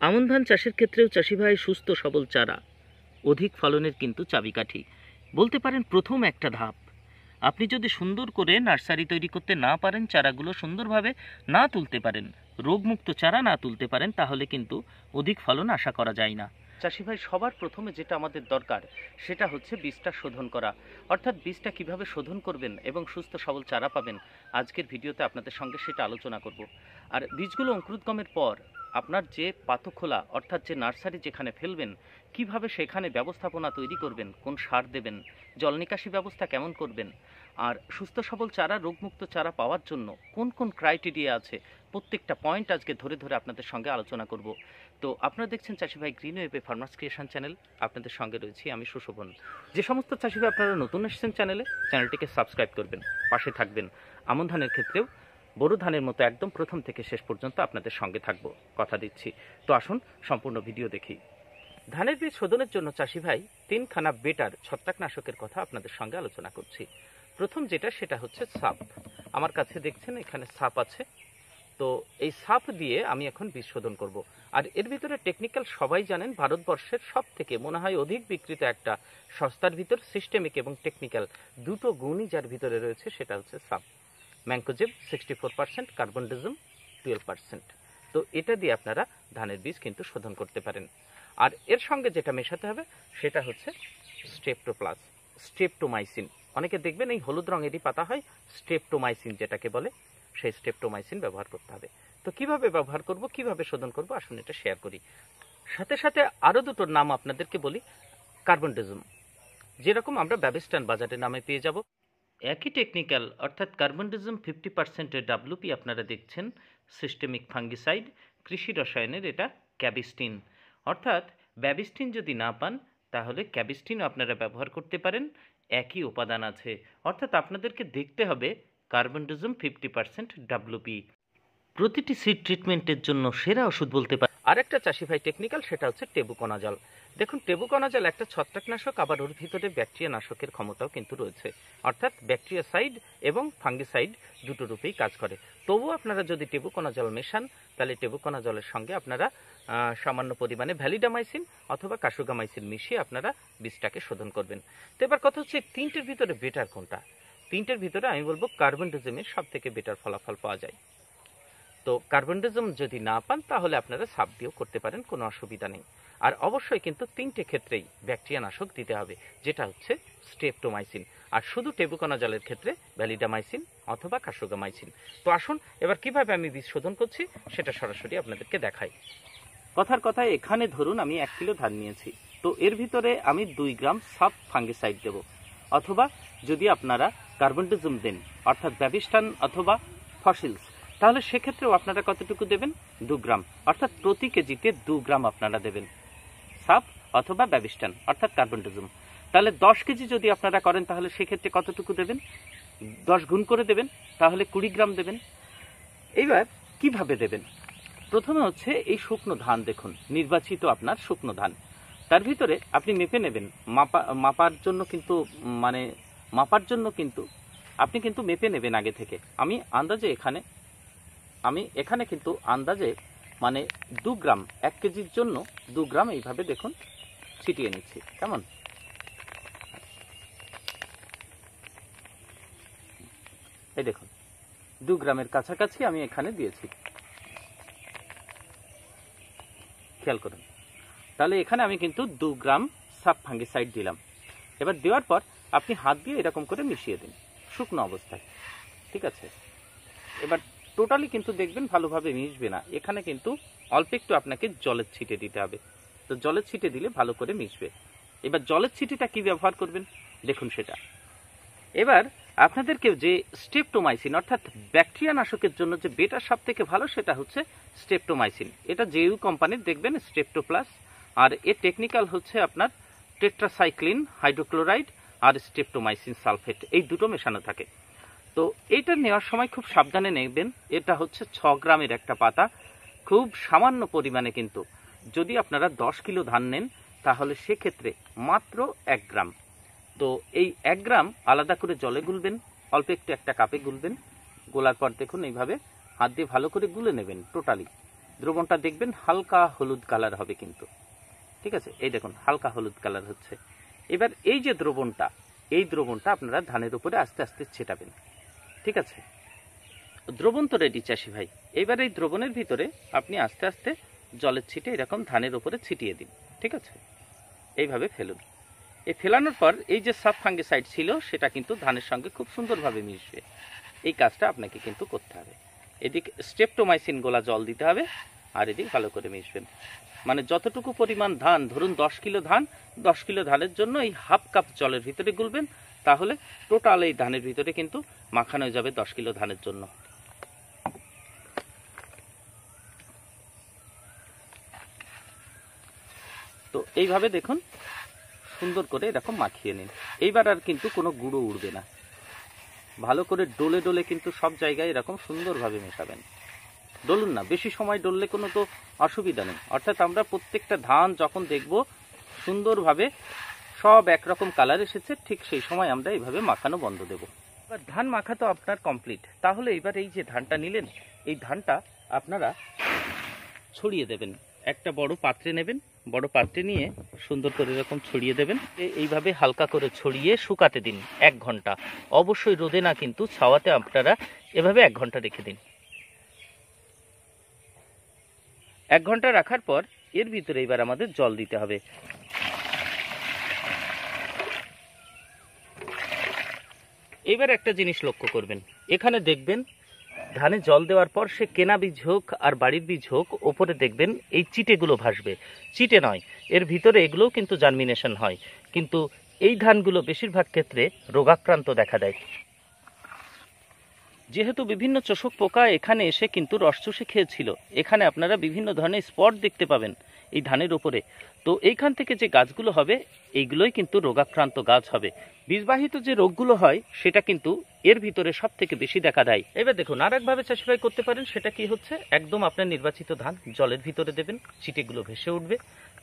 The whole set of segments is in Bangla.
আমন ধান চাষের ক্ষেত্রেও চাষি ভাই সুস্থ সবল চারা অধিক ফলনের কিন্তু চাবিকাঠি বলতে পারেন প্রথম একটা ধাপ। আপনি যদি সুন্দর করে নার্সারি তৈরি করতে না পারেন, চারাগুলো সুন্দরভাবে না তুলতে পারেন, রোগমুক্ত চারা না তুলতে পারেন, তাহলে কিন্তু অধিক ফলন আশা করা যায় না। চাষি ভাই সবার প্রথমে যেটা আমাদের দরকার সেটা হচ্ছে বীজটা শোধন করা, অর্থাৎ বীজটা কিভাবে শোধন করবেন এবং সুস্থ সবল চারা পাবেন। আজকের ভিডিওতে আপনাদের সঙ্গে সেটা আলোচনা করব। আর বীজগুলো অঙ্কুরোদ্গমের পর আপনার যে পাতখোলা অর্থাৎ যে নার্সারি যেখানে ফেলবেন, কিভাবে সেখানে ব্যবস্থাপনা তৈরি করবেন, কোন সার দেবেন, জল নিকাশি ব্যবস্থা কেমন করবেন, আর সুস্থ সবল চারা রোগমুক্ত চারা পাওয়ার জন্য কোন কোন ক্রাইটেরিয়া আছে, প্রত্যেকটা পয়েন্ট আজকে ধরে ধরে আপনাদের সঙ্গে আলোচনা করব। তো আপনারা দেখছেন চাষি ভাই গ্রিন ওয়েবে ফার্মার্স ক্রিয়েশন চ্যানেল। আপনাদের সঙ্গে রয়েছি আমি সুশোভন। যে সমস্ত চাষি ভাই আপনারা নতুন এসেছেন চ্যানেলটিকে সাবস্ক্রাইব করবেন, পাশে থাকবেন। আমন ধানের ক্ষেত্রেও বোরো ধানের মতো একদম প্রথম থেকে শেষ পর্যন্ত আপনাদের সঙ্গে থাকবো, কথা দিচ্ছি। তো আসুন সম্পূর্ণ ভিডিও দেখি। ধানের বীজ শোধনের জন্য চাষি ভাই তিনখানা বেটার ছত্রাকনাশকের কথা আপনাদের সঙ্গে আলোচনা করছি। প্রথম যেটা সেটা হচ্ছে সাপ। আমার কাছে দেখছেন এখানে সাপ আছে। তো এই সাপ দিয়ে আমি এখন বীজ শোধন করব। আর এর ভিতরে টেকনিক্যাল সবাই জানেন, ভারতবর্ষের সব থেকে মনে হয় অধিক বিক্রিত একটা সস্তার ভিতর সিস্টেমিক এবং টেকনিক্যাল দুটো গুণই যার ভিতরে রয়েছে সেটা হচ্ছে সাপ। ম্যাঙ্কোজেব 64%, কার্বনডিজম 12%। তো এটা দিয়ে আপনারা ধানের বীজ কিন্তু শোধন করতে পারেন। আর এর সঙ্গে যেটা মেশাতে হবে সেটা হচ্ছে স্ট্রেপ্টোপ্লাস, স্ট্রেপ্টোমাইসিন। অনেকে দেখবেন এই হলুদ রঙেরই পাতা হয়, স্ট্রেপ্টোমাইসিন যেটাকে বলে, সেই স্ট্রেপ্টোমাইসিন ব্যবহার করতে হবে। তো কিভাবে ব্যবহার করব, কিভাবে শোধন করব, আসুন এটা শেয়ার করি। সাথে সাথে আরও দুটোর নাম আপনাদেরকে বলি। কার্বনডিজম, যেরকম আমরা ব্যাবিস্টান বাজারে নামে পেয়ে যাব, একই টেকনিক্যাল অর্থাৎ কার্বনডিজম 50% ডাব্লুপি আপনারা দেখছেন। সিস্টেমিক ফাঙ্গিসাইড, কৃষি রসায়নের এটা ক্যাবিস্টিন। অর্থাৎ ব্যাবিস্টিন যদি না পান তাহলে ক্যাবিস্টিনও আপনারা ব্যবহার করতে পারেন, একই উপাদান আছে। অর্থাৎ আপনাদেরকে দেখতে হবে কার্বনডিজম 50% ডাব্লুপি। প্রতিটি সিড ট্রিটমেন্টের জন্য সেরা ওষুধ বলতে পারে। আরেকটা চাষি ভাই টেকনিক্যাল, সেটা হচ্ছে টেবুকোনাজল। দেখুন টেবুকোনাজল একটা ছত্রাকনাশক, আবার ওর ভিতরে ব্যাকটেরিয়া নাশকের ক্ষমতাও কিন্তু রয়েছে। অর্থাৎ ব্যাকটেরিয়াসাইড এবং ফাঙ্গিসাইড দুটো রূপেই কাজ করে। তবু আপনারা যদি টেবুকোনাজল মেশান তাহলে টেবুকোনাজলের সঙ্গে আপনারা সামান্য পরিমাণে ভ্যালিডামাইসিন অথবা কাসুগামাইসিন মিশিয়ে আপনারা বীজটাকে শোধন করবেন। তো এবার কথা হচ্ছে তিনটের ভিতরে বেটার কোনটা। তিনটের ভিতরে আমি বলবো কার্বনডিজমের সব থেকে বেটার ফলাফল পাওয়া যায়। তো কার্বনডিজম যদি না পান তাহলে আপনারা সাপ দিয়েও করতে পারেন, কোনো অসুবিধা নেই। আর অবশ্যই কিন্তু তিনটে ক্ষেত্রেই ব্যাকটেরিয়া নাশক দিতে হবে, যেটা হচ্ছে স্ট্রেপ্টোমাইসিন। আর শুধু টেবুকোনাজলের ক্ষেত্রে ভ্যালিডামাইসিন অথবা কাসুগামাইসিন। তো আসুন এবার কিভাবে আমি বীজ শোধন করছি সেটা সরাসরি আপনাদেরকে দেখাই। কথার কথায় এখানে ধরুন আমি 1 কিলো ধান নিয়েছি, তো এর ভিতরে আমি 2 গ্রাম সাব ফাঙ্গিসাইড দেব, অথবা যদি আপনারা কার্বনডিজম দেন অর্থাৎ ব্যাবিস্টান অথবা ফসিলস, তাহলে সেক্ষেত্রেও আপনারা কতটুকু দেবেন, 2 গ্রাম। অর্থাৎ প্রতি কেজিতে 2 গ্রাম আপনারা দেবেন সাব অথবা ব্যাবিস্টান অর্থাৎ কার্বনডিজম। তাহলে 10 কেজি যদি আপনারা করেন তাহলে সেক্ষেত্রে কতটুকু দেবেন, 10 গুণ করে দেবেন, তাহলে 20 গ্রাম দেবেন। এইবার কিভাবে দেবেন, প্রথমে হচ্ছে এই শুকনো ধান দেখুন, নির্বাচিত আপনার শুকনো ধান, তার ভিতরে আপনি মেপে নেবেন। মাপার জন্য কিন্তু আপনি কিন্তু মেপে নেবেন আগে থেকে। আমি এখানে কিন্তু আন্দাজে মানে 2 গ্রাম, 1 কেজির জন্য 2 গ্রাম এইভাবে দেখুন ছিটিয়ে নিচ্ছি। কেমন, এই দেখুন 2 গ্রামের কাছাকাছি আমি এখানে দিয়েছি, খেয়াল করুন। তাহলে এখানে আমি কিন্তু 2 গ্রাম সাব ফাঙ্গিসাইড দিলাম। এবার দেওয়ার পর আপনি হাত দিয়ে এরকম করে মিশিয়ে দিন শুকনো অবস্থায়, ঠিক আছে। এবার টোটালি কিন্তু দেখবেন ভালোভাবে মিশবে না, এখানে কিন্তু অল্প একটু আপনাকে জলের ছিটে দিতে হবে। তো জলের ছিটে দিলে ভালো করে মিশবে। এবার জলের ছিটিটা কি ব্যবহার করবেন দেখুন সেটা। এবার আপনাদেরকে যে স্ট্রেপ্টোমাইসিন অর্থাৎ ব্যাকটেরিয়া নাশকের জন্য যে বেটার সব থেকে ভালো সেটা হচ্ছে স্ট্রেপ্টোমাইসিন। এটা জেইউ কোম্পানির দেখবেন স্ট্রেপ্টোপ্লাস, আর এর টেকনিক্যাল হচ্ছে আপনার টেট্রাসাইক্লিন হাইড্রোক্লোরাইড আর স্ট্রেপ্টোমাইসিন সালফেট, এই দুটো মেশানো থাকে। তো এইটা নেওয়ার সময় খুব সাবধানে নেবেন। এটা হচ্ছে 6 গ্রামের একটা পাতা, খুব সামান্য পরিমাণে, কিন্তু যদি আপনারা 10 কিলো ধান নেন তাহলে সেক্ষেত্রে মাত্র 1 গ্রাম। তো এই 1 গ্রাম আলাদা করে জলে গুলবেন, অল্প একটু একটা কাপে গুলবেন। গোলার পর দেখুন এইভাবে হাত দিয়ে ভালো করে গুলে নেবেন টোটালি। দ্রবণটা দেখবেন হালকা হলুদ কালার হবে কিন্তু, ঠিক আছে। এই দেখুন হালকা হলুদ কালার হচ্ছে। এবার এই যে দ্রবণটা, এই দ্রবণটা আপনারা ধানের উপরে আস্তে আস্তে ছেটাবেন, ঠিক আছে। দ্রবণ তো রেডি চাষি ভাই, এবার এই দ্রবণের ভিতরে আপনি আস্তে আস্তে জলের ছিটে এরকম ধানের উপরে ছিটিয়ে দিন, ঠিক আছে। এইভাবে ফেলুন। এই ফেলানোর পর এই যে সাব ফাঙ্গিসাইড ছিল সেটা কিন্তু ধানের সঙ্গে খুব সুন্দরভাবে মিশবে। এই কাজটা আপনাকে কিন্তু করতে হবে। এদিকে স্ট্রেপ্টোমাইসিন গোলা জল দিতে হবে, আর এদিক ভালো করে মিশবেন। মানে যতটুকু পরিমাণ ধান, ধরুন 10 কিলো ধান, 10 কিলো ধানের জন্য এই হাফ কাপ জলের ভিতরে গুলবেন, তাহলে টোটাল এই ধানের ভিতরে কিন্তু মাখানো হয়ে যাবে 10 কিলো ধানের জন্য। তো এইভাবে দেখুন সুন্দর করে এরকম মাখিয়ে নিন। এইবার আর কিন্তু কোনো গুঁড়ো উড়বে না। ভালো করে ডলে ডলে কিন্তু সব জায়গায় এরকম সুন্দরভাবে মেশাবেন। ডলুন না, বেশি সময় ডললে কোনো তো অসুবিধা নেই। অর্থাৎ আমরা প্রত্যেকটা ধান যখন দেখব সুন্দরভাবে সব একরকম কালার এসেছে, ঠিক সেই সময় আমরা এইভাবে মাখানো বন্ধ দেব। এবার ধান মাখা তো আপনার কমপ্লিট। তাহলে এবার এই যে ধানটা নিলেন, এই ধানটা আপনারা ছড়িয়ে দেবেন। একটা বড় পাত্রে নেবেন, বড় পাত্রে নিয়ে সুন্দর করে এরকম ছড়িয়ে দেবেন। এইভাবে হালকা করে ছড়িয়ে শুকাতে দিন 1 ঘন্টা। অবশ্যই রোদে না, কিন্তু ছাওয়াতে আপনারা এভাবে 1 ঘন্টা রেখে দিন। 1 ঘন্টা রাখার পর এর ভিতরে এবার আমাদের জল দিতে হবে। এবার একটা জিনিস লক্ষ্য করবেন, এখানে দেখবেন ধানে জল দেওয়ার পর সে কেনা বীজ হোক আর বাড়ির বীজ হোক, ওপরে দেখবেন এই চিটেগুলো ভাসবে। চিটে নয়, এর ভিতরে এগুলোও কিন্তু জার্মিনেশন হয়, কিন্তু এই ধানগুলো বেশিরভাগ ক্ষেত্রে রোগাক্রান্ত দেখা দেয়। যেহেতু বিভিন্ন চোষক পোকা এখানে এসে কিন্তু রস চুষে খেয়েছিল, এখানে আপনারা বিভিন্ন ধরনের স্পট দেখতে পাবেন এই ধানের উপরে। তো এইখান থেকে যে গাছগুলো হবে, এইগুলোই কিন্তু রোগাক্রান্ত গাছ হবে। বীজবাহিত যে রোগগুলো হয় সেটা কিন্তু এর ভিতরে সব থেকে বেশি দেখা দেয়। এবার দেখুন আর একভাবে চাষিভাই করতে পারেন। সেটা কি হচ্ছে, একদম আপনার নির্বাচিত ধান জলের ভিতরে দেবেন, চিটেগুলো ভেসে উঠবে।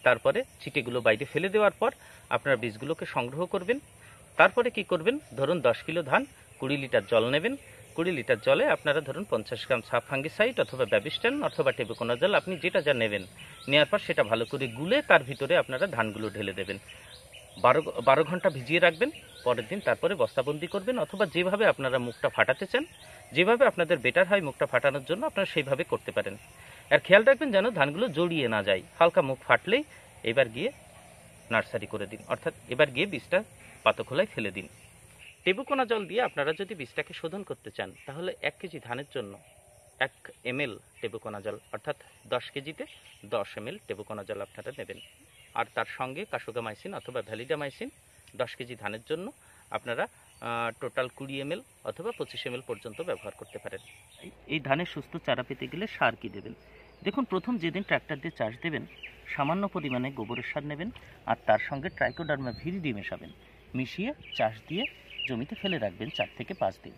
তারপরে চিটেগুলো বাইরে ফেলে দেওয়ার পর আপনার বীজগুলোকে সংগ্রহ করবেন। তারপরে কি করবেন, ধরুন 10 কিলো ধান, 20 লিটার জল নেবেন। 20 লিটার জলে আপনারা ধরুন 50 গ্রাম সাব ফাঙ্গিসাইড অথবা ব্যাবিস্টান অথবা টেবুকোনাজল, আপনি যেটা যা নেবেন, নেওয়ার পর সেটা ভালো করে গুলে তার ভিতরে আপনারা ধানগুলো ঢেলে দেবেন। 12 ঘন্টা ভিজিয়ে রাখবেন। পরের দিন তারপরে বস্তাবন্দি করবেন, অথবা যেভাবে আপনারা মুখটা ফাটাতে চান, যেভাবে আপনাদের বেটার হয় মুখটা ফাটানোর জন্য, আপনারা সেইভাবে করতে পারেন। আর খেয়াল রাখবেন যেন ধানগুলো জড়িয়ে না যায়। হালকা মুখ ফাটলেই এবার গিয়ে নার্সারি করে দিন, অর্থাৎ এবার গিয়ে বীজটা পাতখোলায় ফেলে দিন। টেবুকোনাজল দিয়ে আপনারা যদি বীজটাকে শোধন করতে চান, তাহলে 1 কেজি ধানের জন্য 1 ml টেবুকোনাজল, অর্থাৎ 10 কেজিতে 10 ml টেবুকোনাজল আপনারা নেবেন। আর তার সঙ্গে কাসুগামাইসিন অথবা ভ্যালিডামাইসিন 10 কেজি ধানের জন্য আপনারা টোটাল 20 ml অথবা 25 ml পর্যন্ত ব্যবহার করতে পারেন। এই ধানের সুস্থ চারা পেতে গেলে সার কি দেবেন? দেখুন, প্রথম যেদিন ট্রাক্টর দিয়ে চাষ দেবেন, সামান্য পরিমাণে গোবরের সার নেবেন, আর তার সঙ্গে ট্রাইকোডার্মা ভিরিডি মেশাবেন। মিশিয়ে চাষ দিয়ে জমিতে ফেলে রাখবেন 4 থেকে 5 দিন।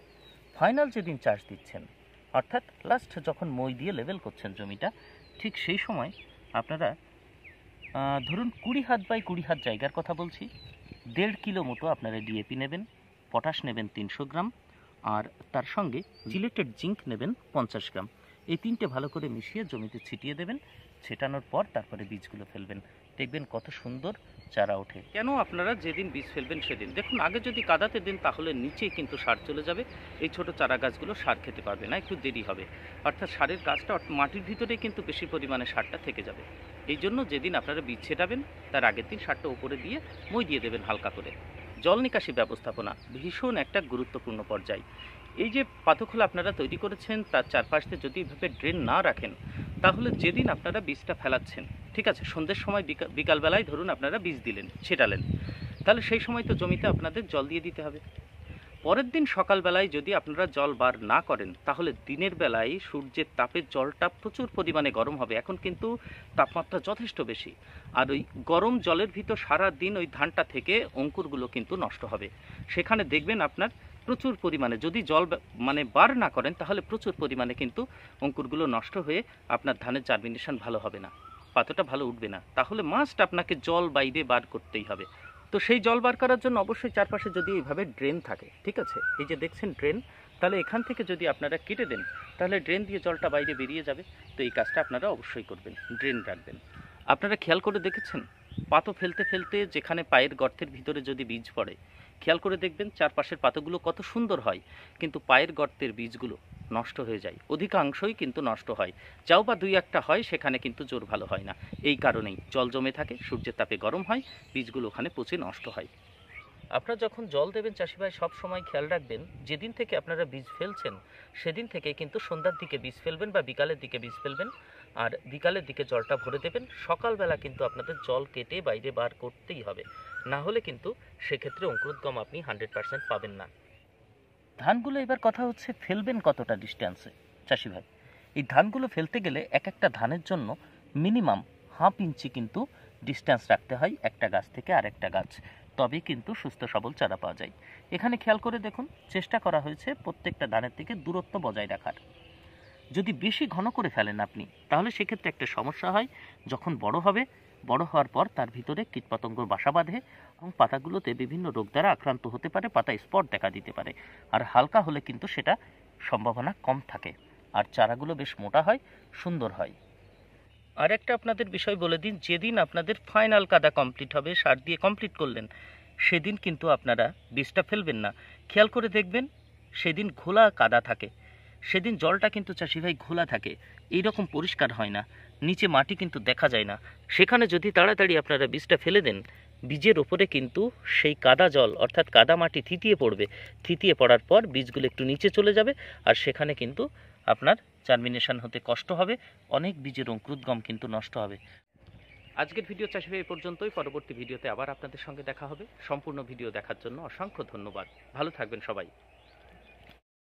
ফাইনাল যেদিন চাষ দিচ্ছেন, অর্থাৎ লাস্ট যখন মই দিয়ে লেভেল করছেন জমিটা, ঠিক সেই সময় আপনারা ধরুন 20 হাত বাই 20 হাত জায়গার কথা বলছি, 1.5 কিলো মতো আপনারা ডিএপি নেবেন, পটাশ নেবেন 300 গ্রাম, আর তার সঙ্গে জিলেটেড জিঙ্ক নেবেন 50 গ্রাম। এই তিনটে ভালো করে মিশিয়ে জমিতে ছিটিয়ে দেবেন। ছেটানোর পর তারপরে বীজগুলো ফেলবেন। দেখবেন কত সুন্দর চারা ওঠে। কেন আপনারা যেদিন বীজ ফেলবেন সেদিন দেখুন, আগে যদি কাদাতে দিন তাহলে নিচে কিন্তু সার চলে যাবে, এই ছোট চারা গাছগুলো সার খেতে পারবে না, একটু দেরি হবে। অর্থাৎ সারের গাছটা মাটির ভিতরে কিন্তু বেশি পরিমাণে সারটা থেকে যাবে। এই জন্য যেদিন আপনারা বীজ ছেটাবেন তার আগের দিন সারটা উপরে দিয়ে মই দিয়ে দেবেন হালকা করে। জল নিকাশি ব্যবস্থাপনা ভীষণ একটা গুরুত্বপূর্ণ পর্যায়। এই যে পাতখোলা আপনারা তৈরি করেছেন, তার চারপাশ দিয়ে যদি এভাবে ড্রেন না রাখেন, তাহলে যেদিন আপনারা বীজটা ফেলাচ্ছেন, ঠিক আছে, সন্ধ্যের সময় বিকালবেলায় ধরুন আপনারা বীজ দিলেন, ছেটালেন, তাহলে সেই সময় তো জমিতে আপনাদের জল দিয়ে দিতে হবে। পরের দিন সকালবেলায় যদি আপনারা জল বার না করেন, তাহলে দিনের বেলায় সূর্যের তাপে জলটা প্রচুর পরিমাণে গরম হবে। এখন কিন্তু তাপমাত্রা যথেষ্ট বেশি, আর ওই গরম জলের ভিতর সারা দিন ওই ধানটা থেকে অঙ্কুরগুলো কিন্তু নষ্ট হবে। সেখানে দেখবেন আপনার প্রচুর পরিমাণে, যদি জল বার না করেন, তাহলে প্রচুর পরিমাণে কিন্তু অঙ্কুরগুলো নষ্ট হয়ে আপনার ধানের জার্মিনেশন ভালো হবে না, পাতাটা ভালো উঠবে না। তাহলে মাস্ট আপনাকে জল বাইরে বার করতেই হবে। তো সেই জল বার করার জন্য অবশ্যই চারপাশে যদি এইভাবে ড্রেন থাকে, ঠিক আছে, এই যে দেখছেন ড্রেন, তাহলে এখান থেকে যদি আপনারা কেটে দেন, তাহলে ড্রেন দিয়ে জলটা বাইরে বেরিয়ে যাবে। তো এই কাজটা আপনারা অবশ্যই করবেন, ড্রেন রাখবেন। আপনারা খেয়াল করে দেখেছেন, পাতো ফেলতে ফেলতে যেখানে পায়ের গর্তের ভিতরে যদি বীজ পড়ে, খেয়াল করে দেখবেন চারপাশের পাতাগুলো কত সুন্দর হয়, কিন্তু পায়ের গর্তের বীজগুলো নষ্ট হয়ে যায়, অধিকাংশই কিন্তু নষ্ট হয়। যাও বা দুই একটা হয়, সেখানে কিন্তু জোর ভালো হয় না। এই কারণেই জল জমে থাকে, সূর্যের তাপে গরম হয়, বীজগুলো ওখানে পচে নষ্ট হয়। আপনারা যখন জল দেবেন চাষি ভাই, সব সময় খেয়াল রাখবেন, যেদিন থেকে আপনারা বীজ ফেলছেন সেদিন থেকে কিন্তু সন্ধ্যার দিকে বীজ ফেলবেন বা বিকালের দিকে বীজ ফেলবেন। আর বিকালের দিকে জলটা ভরে দেবেন। সকালবেলা কিন্তু আপনাদের জল কেটে বাইরে বার করতেই হবে, না হলে কিন্তু সেক্ষেত্রে অঙ্কুরোদ্গম আপনি 100% পাবেন না। ধানগুলো এবার কথা হচ্ছে ফেলবেন কতটা ডিস্ট্যান্সে চাষি ভাই। এই ধানগুলো ফেলতে গেলে এক একটা ধানের জন্য মিনিমাম 1/2 ইঞ্চি কিন্তু ডিস্ট্যান্স রাখতে হয় একটা গাছ থেকে আরেকটা গাছ, তবে কিন্তু সুস্থ সবল চারা পাওয়া যায়। এখানে খেয়াল করে দেখুন, চেষ্টা করা হয়েছে প্রত্যেকটা ধানের থেকে দূরত্ব বজায় রাখার। যদি বেশি ঘন করে ফেলেন আপনি, তাহলে সেক্ষেত্রে একটা সমস্যা হয়, যখন বড় হবে, বড় হওয়ার পর তার ভিতরে কীটপতঙ্গর বাসা বাঁধে এবং পাতাগুলোতে বিভিন্ন রোগ দ্বারা আক্রান্ত হতে পারে, পাতা স্পট দেখা দিতে পারে। আর হালকা হলে কিন্তু সেটা সম্ভাবনা কম থাকে, আর চারাগুলো বেশ মোটা হয়, সুন্দর হয়। আর একটা আপনাদের বিষয় বলে দিন, যেদিন আপনাদের ফাইনাল কাদা কমপ্লিট হবে, সার দিয়ে কমপ্লিট করলেন, সেদিন কিন্তু আপনারা বীজটা ফেলবেন না। খেয়াল করে দেখবেন, সেদিন ঘোলা কাদা থাকে, সেদিন জলটা কিন্তু চাষি ভাই ঘোলা থাকে, এইরকম পরিষ্কার হয় না, নিচে মাটি কিন্তু দেখা যায় না। সেখানে যদি তাড়াতাড়ি আপনারা বীজটা ফেলে দেন, বীজের ওপরে কিন্তু সেই কাদা জল অর্থাৎ কাদা মাটি থিতিয়ে পড়বে, থিতিয়ে পড়ার পর বীজগুলো একটু নিচে চলে যাবে, আর সেখানে কিন্তু আপনার জার্মিনেশন হতে কষ্ট হবে, অনেক বীজের অঙ্কুরোদ্গম কিন্তু নষ্ট হবে। আজকের ভিডিও চাষি ভাই এই পর্যন্তই। পরবর্তী ভিডিওতে আবার আপনাদের সঙ্গে দেখা হবে। সম্পূর্ণ ভিডিও দেখার জন্য অসংখ্য ধন্যবাদ। ভালো থাকবেন সবাই।